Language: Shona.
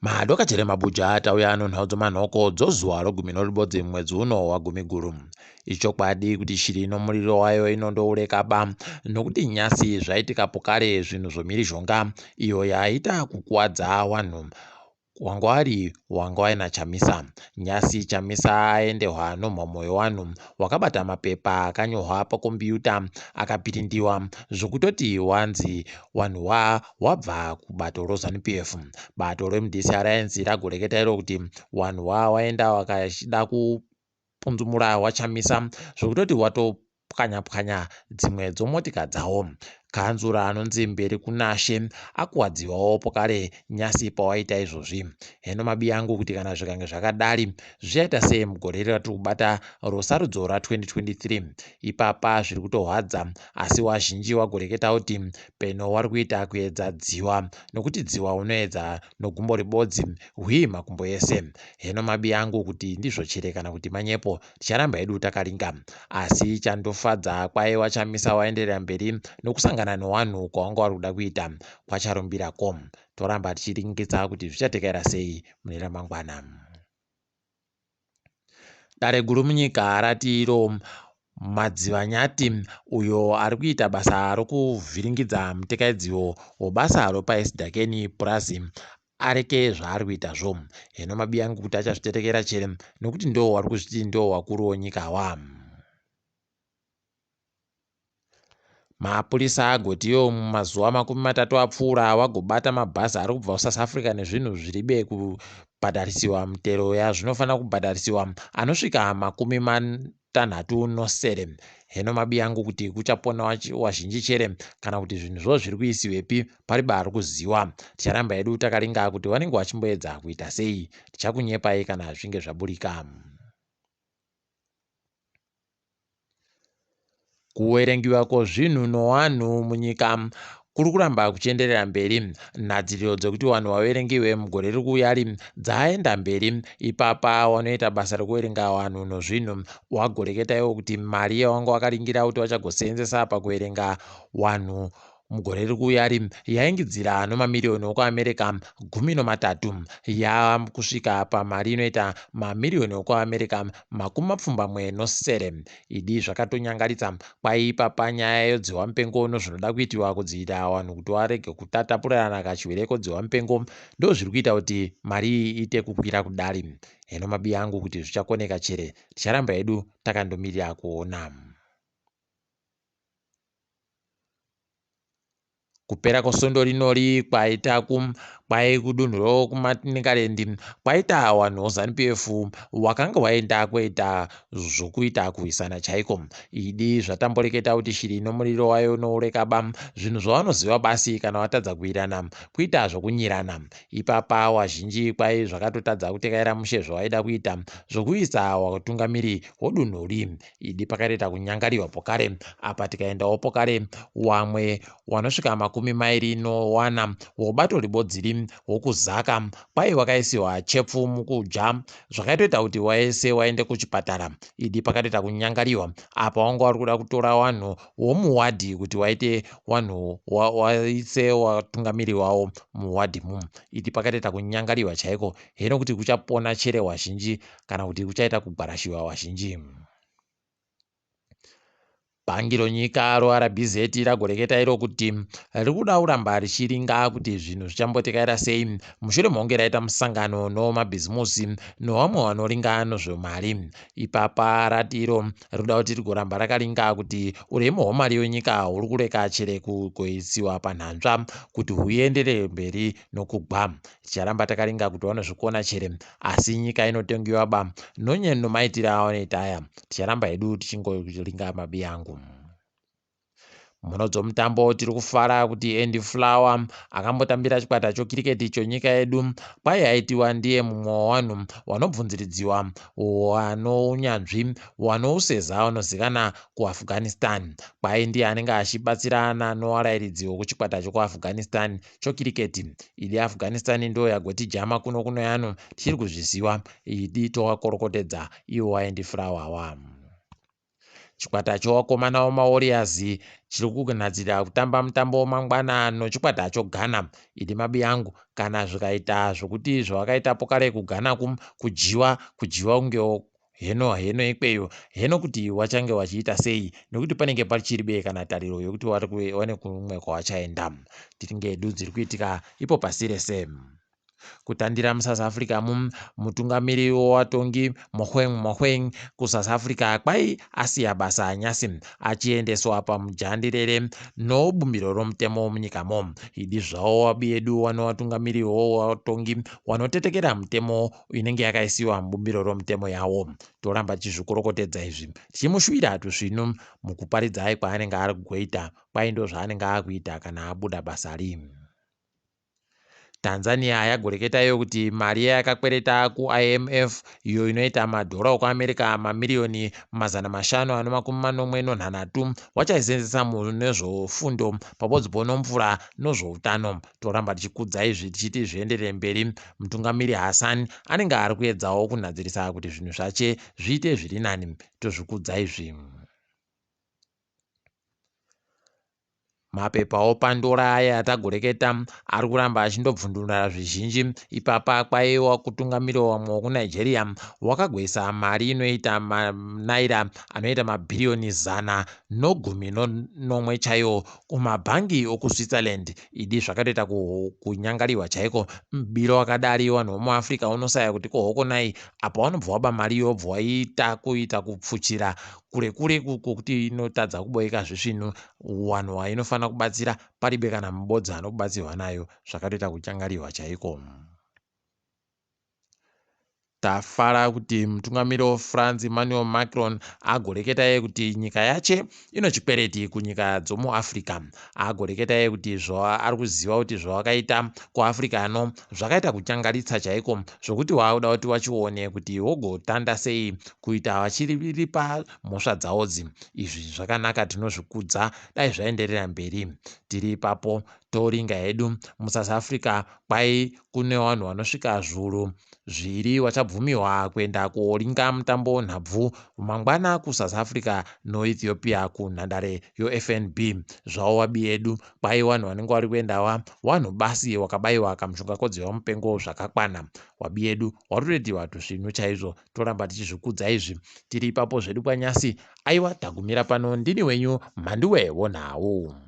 Madoka chere mabuja atauya anonhau dzomanhoko dzozuwa rogumi noribodzi mwedzi uno waGumiguru. Ichokwadi kuti shiri nomuriro wayo inondoureka nokuti nyasi zvaiitikapo kare zvinhu zvomhirizhonga iyo yaita kukuwadza vanhu wanga waina Chamisa. Nyasi Chamisa aendehwa nomhomho yevanhu wakabata mapepa akanyorwa pakombiyuta akapirindiwa zvokutoti wanzi vanhu wabva kubato roZANU-PF. Bato remudhisi araenzi ragoreketa iro kuti vanhu waenda wakachida kupunzumura waChamisa zvokutoti watopwanya-pwanya dzimwe dzomotika dzawo. Kanzura anonzi mberi kunashe akuwadziwawo pokare nyasi pawaita izvozvi. Heno mabi yangu kuti kana zvikange zvakadari zvichaita sei mugore ratiri kubata rosarudzo ra2023. Ipapa zviri kutorwadza, asi wazhinji wagoreketa kuti peno wari kuita kuedza dziwa, nokuti dziwa unoedza nogumbo ribodzi hwi makumbo ese. Heno mabi yangu kuti ndizvo chere kana kuti manyepo ticharamba hedu takaringa, asi chandofadza kwaiva Chamisa waenderera mberi nokusangana nevanhu kwawanga wari kuda kuita kwaCharumbira.com. Toramba tichiringidza kuti zvichatekera sei mune ramangwana. Dare guru munyika rati iro madzivanyati uyo ari kuita basa rokuvhiringidza mutekaidziwo webasa ropaSDakeni Purazi areke zvaari kuitazvo. Heno mabi yangu kuti achazvitetekera chere nokuti ndo wari kuzviti ndo wakuru wonyika wa. Mapurisa agotiyo mumazuva 30 apfuura wagobata mabhazi ari kubva kuSouth Africa nezvinhu zviribe kubhadharisiwa mutero yazvinofanira kubhadharisiwa anosvika 67. Heno mabi yangu kuti kuchapona wazhinji chere kana kuti zvinhu zviri kuisiwepi pariba ari kuziwa. Ticharamba hedu takaringa kuti vanenge vachimboedza kuita sei. Tichakunyepai kana zvinge zvaburika. Kuverengiwa kwezvinhu nowanhu munyika kuri kuramba kuchienderera mberi. Nhadziriro dzekuti vanhu vaverengiwe mugore riri kuuya dzaenda mberi. Ipapa wanoita basa rekuverenga vanhu nozvinhu wagoreketa iwo kuti mari yawanga wakaringira kuti vachagoseenzesa pakuverenga vanhu mugore riri kuuya yaingidzira nomamiriyoni okuAmerica 13 yakusvika pamari inoita mamiriyoni okuAmerica 27. Idi zvakatonyangaritsa kwaipapa nyaya yodziwa mupengo nozvinoda kuitiwa kudzivirira vanhu kuti varege kutatapurirana kachirwere kodziwa mupengo ndo zviri kuita kuti mari iyi iite kukwira kudari. Heno mabi yangu kuti zvichakoneka chere ticharamba hedu takandomirira kuona. Kupera kwesondo rinori kwaita kudunhu rokumatinikarendi kwaita vanhu veZANU-PF wakanga waenda kuita zvokuita kuhwisana chaiko. Idi zvatamboreketa kuti shiri nomuriro wayo unoureka zvinhu zvavanoziva basi kana watadza kuirana kuita zvokunyirana. Ipapa wazhinji kwai zvakatotadza kutekaira mushe zvawaida kuita zvokuisa watungamiri wodunhuri. Idi pakatoita kunyangariwa pokare apa tikaendawo pokare wamwe wanosvika 24 wobato ribodziri wokuzaka kwai wakaisiwa chepfu mukuja zvakaitoita kuti waese waende kuchipatara. Idi pakatoita kunyangariwa apa wanga wari kuda kutora vanhu vomuwadhi kuti waite vanhu waise watungamiri wavo muwadhimu. Idi pakatoita kunyangariwa chaiko. Heno kuti kuchapona chere wazhinji kana kuti kuchaita kugwarashiwa wazhinji. Bhangi ronyika roRBZ ragoreketa iro kuti riri kuda kuramba richiringa kuti zvinhu zvichambotekaira sei mushure maunge raita musangano nomabhizimusi nevamwe vanoringa nezvemari. Ipapa rati iro rinoda kuti rigoramba rakaringa kuti uremu hwemari yenyika huri kureka chere kugoisiwa panhanzva kuti huenderere mberi nokugwa. Ticharamba takaringa kuti vanozvikona chere asi nyika inotongiwa nemaitiro avanoita aya. Ticharamba hedu tichingoringa mabi yangu. Munodzo mutambo tiri kufara kuti Andy Flower akambotambira chikwata chokiriketi chonyika yedu kwai aitiwa ndiye mumwe wavanhu vanobvunziridziwa wanounyanzvi wanouseza vanozikana kuAfghanistan. Kwai ndiye anenge achibatsirana novarairidzi wokuchikwata chokuAfghanistan chokiriketi. Idi Afghanistan ndo yagotijama kuno yano tichiri kuzviziva. Idi tovakorokotedza iwo Andy Flower wa. chikwata chowakomana wamawarriors chiri kunadzira kutamba mutambo mangwana nochikwata choGhana. Idi mabi yangu kana zvikaita zvokuti zvawakaitapo kare kuGhana kujiwa kunge heno ikweyo heno kuti wachange wachiita sei nekuti panenge pachiribe kana tariro yokuti wane kumwe kwawachaenda. Tiringe edu dziri kuitika ipo pasi rese. Kutandira muSouth Africa mutungamiri watongi Mhomho kuSouth Africa asiya basa nyasi achiendeswa pamujandirere nobumbiro romutemo munyikamo. Idi zvavo wabi edu wanovatungamiri watongi wanotetekera mutemo inenge yakaisiwa mubumbiro romutemo yavo. Toramba tichizvikorokotedza izvi tichimushuvira tusvinu mukuparidza kwaanenge ari kugoita ndo zvaanenge akuita kana abuda basa rimwe. Tanzania yagoreketayo kuti mari yakakwereta kuIMF iyo inoita madhora okuAmerica mamiliyoni 546 wachaisenzesa munezvofundo pabodzi nomvura nozvoutano. Toramba tichikudza izvi tichiti zvienderere mberi. Mutungamiri Hassan anenge ari kuedzawo kunadzirisa kuti zvinhu zvache zviite zviri nani. Tozvikudza izvi. Mapepa opandora aya atagoreketa ari kuramba achindobvundura zvizhinji. Ipapa kwaiwa kutungamiri wamwe kuNigeria wakagoisa mari inoita naira anoita mabhiriyoni 110 chaiwo kumabhangi okuSwitzerland. Idi zvakatoita kunyangariwa chaiko. Mbiro wakadari vanhu vomuAfrica unosaya kuti kohokonai apa wanobva waba mari yobva waita kuita kupfuchira kure kuti inotadza kuboeka zvisvinu wanhu wainofana kubatsira paribe kana mubodzi anokubatsirwa nayo. Zvakatoita kunyangariwa chaiko. Tafara kuti mutungamiri weFrance Emmanuel Macron agoreketa kuti nyika yache inochikwereti kunyika dzomuAfrica. Agoreketa kuti ari kuziva kuti zvawakaita kuAfrica ano zvakaita kuchangaritsa chaiko zvokuti wakuda kuti wachione kuti wogotanda sei kuita vachiripa mhosva dzawodzi. Izvi zvakanaka, tinozvikudza. Dai zvaenderera mberi. Tiri ipapo toringa hedu muSouth Africa kune vanhu vanosvika zviuru 2 vachabvumiwa kuenda koringa mutambo nhabvu mangwana kuSouth Africa noEthiopia kunhandare yoFNB. Zvavo wabi edu vanhu vanenge vari kuendawa vanhu basi wakabayiwa kamushonga kodzera mupengo zvakakwana. Wabi edu warutetiwa tusvinu chaizvo. Toramba tichizvikudza izvi. Tiri ipapo zvedu kwaNyasi. Aiwa, tagumira pano. Ndini wenyu MhaNduwe WeNhau.